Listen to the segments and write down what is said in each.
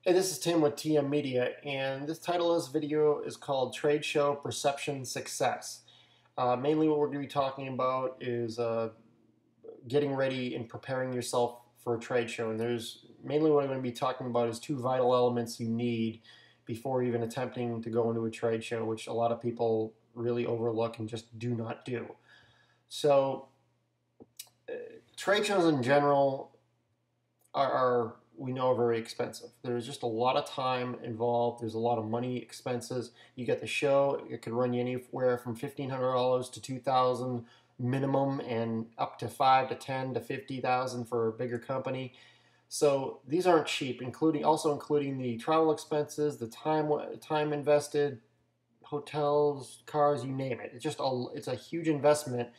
Hey, this is Tim with TM Media, and this title of this video is called Trade Show Perception Success. Mainly what we're going to be talking about is getting ready and preparing yourself for a trade show. And there's mainly what I'm going to be talking about is two vital elements you need before even attempting to go into a trade show, which a lot of people really overlook and just do not do. So, trade shows in general are we know are very expensive. There's just a lot of time involved. There's a lot of money expenses. You get the show, it could run you anywhere from $1,500 to $2,000 minimum, and up to $5,000 to $10,000 to $50,000 for a bigger company. So these aren't cheap, including the travel expenses, the time invested, hotels, cars, you name it. It's a huge investment,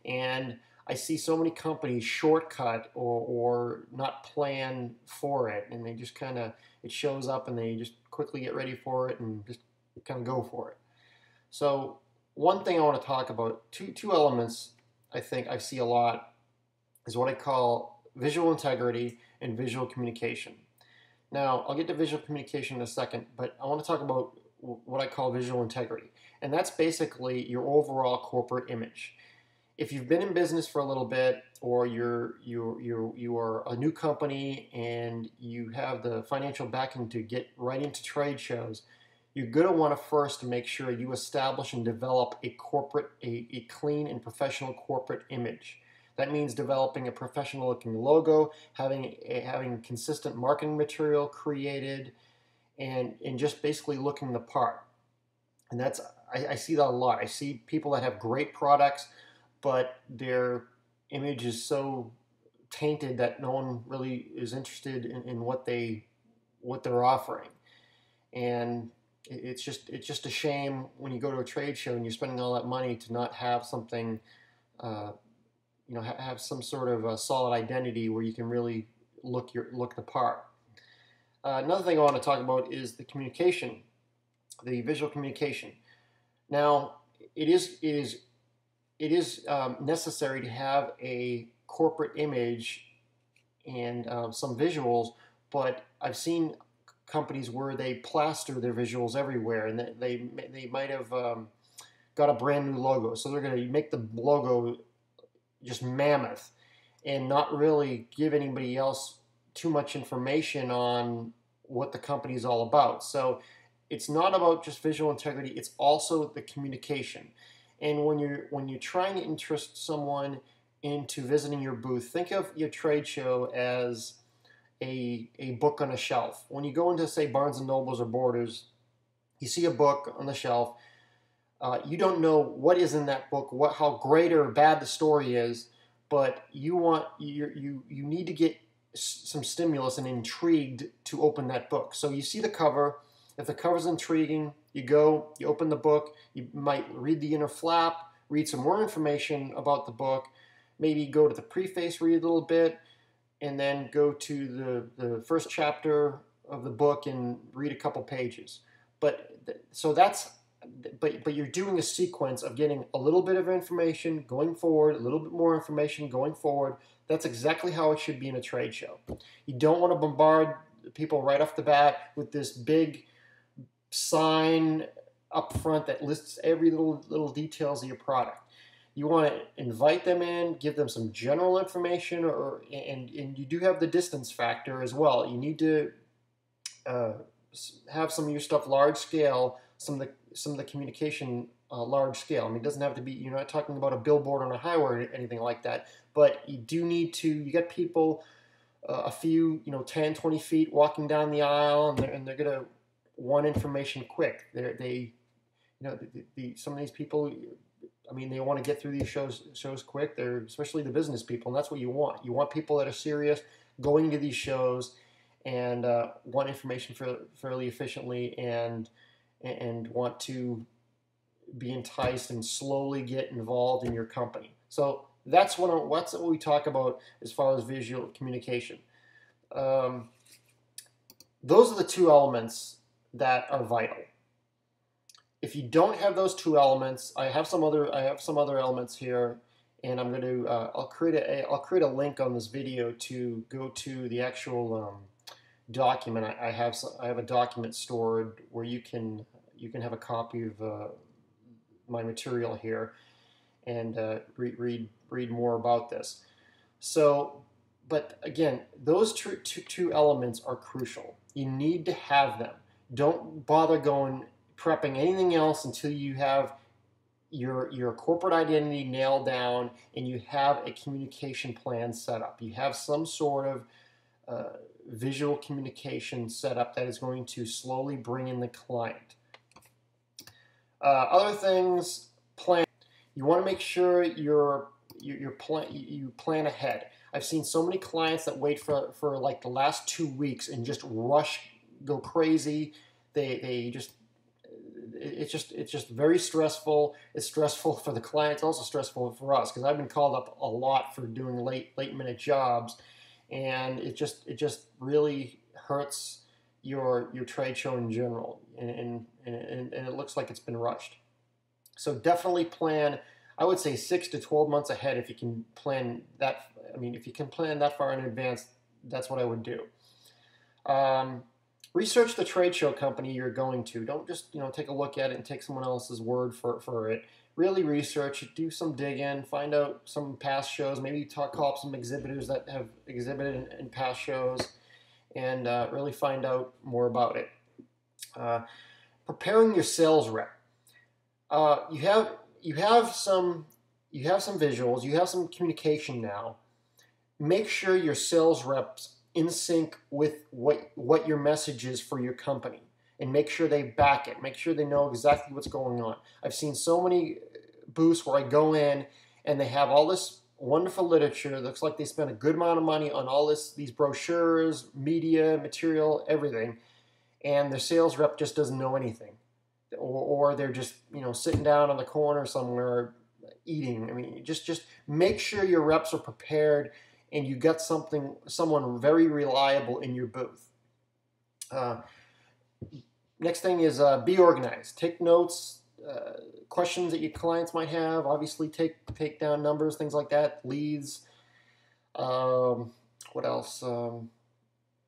and I see so many companies shortcut or not plan for it, and they just kind of, it shows up and they just quickly get ready for it and just kind of go for it. So one thing I want to talk about, two elements I think I see a lot, is what I call visual integrity and visual communication. Now, I'll get to visual communication in a second, but I want to talk about what I call visual integrity, and that's basically your overall corporate image. If you've been in business for a little bit, or you are a new company and you have the financial backing to get right into trade shows, you're going to want to first make sure you establish and develop a clean and professional corporate image. That means developing a professional looking logo, having consistent marketing material created, and just basically looking the part. And I see that a lot. I see people that have great products, but their image is so tainted that no one really is interested in what they're offering. And it's just a shame when you go to a trade show and you're spending all that money to not have something, have some sort of a solid identity where you can really look the part. Another thing I want to talk about is the communication, the visual communication. Now, it is necessary to have a corporate image and some visuals, but I've seen companies where they plaster their visuals everywhere, and they might have got a brand new logo, so they're going to make the logo just mammoth and not really give anybody else too much information on what the company is all about. So it's not about just visual integrity, it's also the communication. And when you're trying to interest someone into visiting your booth, think of your trade show as a book on a shelf. When you go into, say, Barnes and Nobles or Borders, you see a book on the shelf. You don't know what is in that book, how great or bad the story is, but you need to get some stimulus and intrigued to open that book. So you see the cover. If the cover's intriguing, you open the book, you might read the inner flap, read some more information about the book, maybe go to the preface, read a little bit, and then go to the first chapter of the book and read a couple pages. But you're doing a sequence of getting a little bit of information, going forward, a little bit more information, going forward. That's exactly how it should be in a trade show. You don't want to bombard people right off the bat with this big sign up front that lists every little details of your product. You want to invite them in, give them some general information, and you do have the distance factor as well. You need to have some of your stuff large scale, some of the communication large scale. I mean, it doesn't have to be, you're not talking about a billboard on a highway or anything like that, but you do need to, you get people a few, 10, 20 feet walking down the aisle, and they're going to want information quick. Some of these people, I mean, they want to get through these shows quick. They're especially the business people, and that's what you want. You want people that are serious, going to these shows, and want information fairly efficiently, and want to be enticed and slowly get involved in your company. So that's what we talk about as far as visual communication. Those are the two elements that are vital. If you don't have those two elements, I have some other elements here, and I'm going to I'll create a link on this video to go to the actual document, I have a document stored where you can have a copy of my material here and read more about this. So, but again, those two elements are crucial. You need to have them. Don't bother prepping anything else until you have your corporate identity nailed down and you have a communication plan set up. You have some sort of visual communication set up that is going to slowly bring in the client. Other things, plan. You want to make sure you plan ahead. I've seen so many clients that wait for like the last 2 weeks and just rush, go crazy. It's just very stressful. It's stressful for the clients, also stressful for us, because I've been called up a lot for doing late minute jobs, and it just really hurts your trade show in general, and it looks like it's been rushed. So definitely plan, I would say 6 to 12 months ahead if you can plan that. I mean, if you can plan that far in advance, that's what I would do. Research the trade show company you're going to. Don't just take a look at it and take someone else's word for it. Really research it, do some digging, find out some past shows, maybe call up some exhibitors that have exhibited in past shows, and really find out more about it. Preparing your sales rep. You have some visuals, you have some communication now. Make sure your sales reps in sync with what your message is for your company, and make sure they back it. Make sure they know exactly what's going on. I've seen so many booths where I go in and they have all this wonderful literature. It looks like they spent a good amount of money on all these brochures, media, material, everything, and their sales rep just doesn't know anything, or they're just sitting down on the corner somewhere eating. I mean, just make sure your reps are prepared and you got someone very reliable in your booth. Next thing is be organized. Take notes, questions that your clients might have. Obviously, take down numbers, things like that, leads. What else?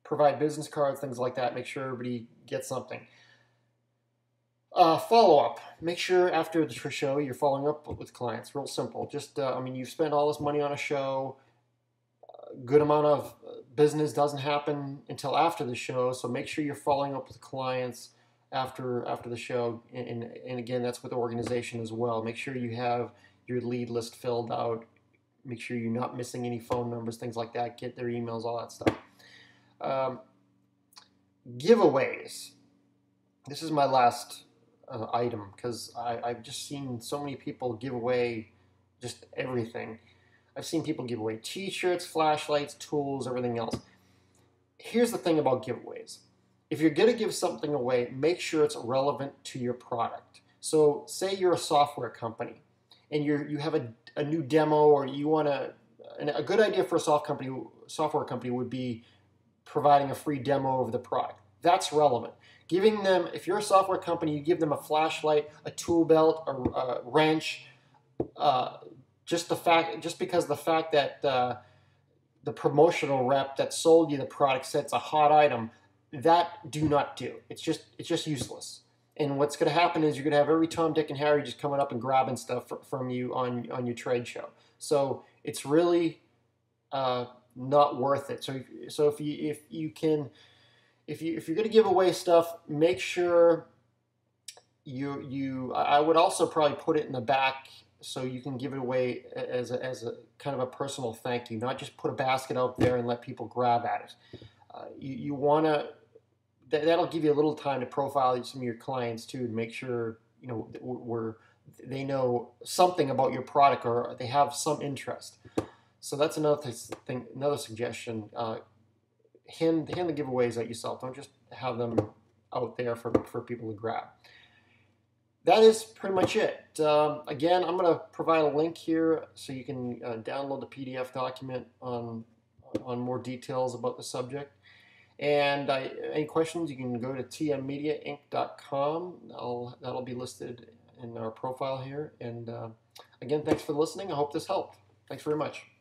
Provide business cards, things like that. Make sure everybody gets something. Follow-up. Make sure after the show you're following up with clients. Real simple. Just, I mean, you've spent all this money on a show. Good amount of business doesn't happen until after the show, so make sure you're following up with clients after the show, and again, that's with the organization as well. Make sure you have your lead list filled out. Make sure you're not missing any phone numbers, things like that. Get their emails, all that stuff. Giveaways. This is my last item, because I've just seen so many people give away just everything. I've seen people give away t-shirts, flashlights, tools, everything else. Here's the thing about giveaways. If you're going to give something away, make sure it's relevant to your product. So say you're a software company and you have a new demo, or you want a good idea for a software company would be providing a free demo of the product. That's relevant. Giving them, if you're a software company, you give them a flashlight, a tool belt, a wrench, just because the fact that the promotional rep that sold you the product said it's a hot item, that do not do. It's just useless. And what's going to happen is you're going to have every Tom, Dick, and Harry just coming up and grabbing stuff from you on your trade show. So it's really not worth it. So if you're going to give away stuff, make sure I would also probably put it in the back, so you can give it away as a kind of a personal thank you, not just put a basket out there and let people grab at it. You want to, that'll give you a little time to profile some of your clients too, to make sure they know something about your product, or they have some interest. So that's another thing, another suggestion. Hand the giveaways out yourself. Don't just have them out there for people to grab. That is pretty much it. Again, I'm going to provide a link here so you can download the PDF document on more details about the subject. And any questions, you can go to tmmediainc.com. That'll be listed in our profile here. And again, thanks for listening. I hope this helped. Thanks very much.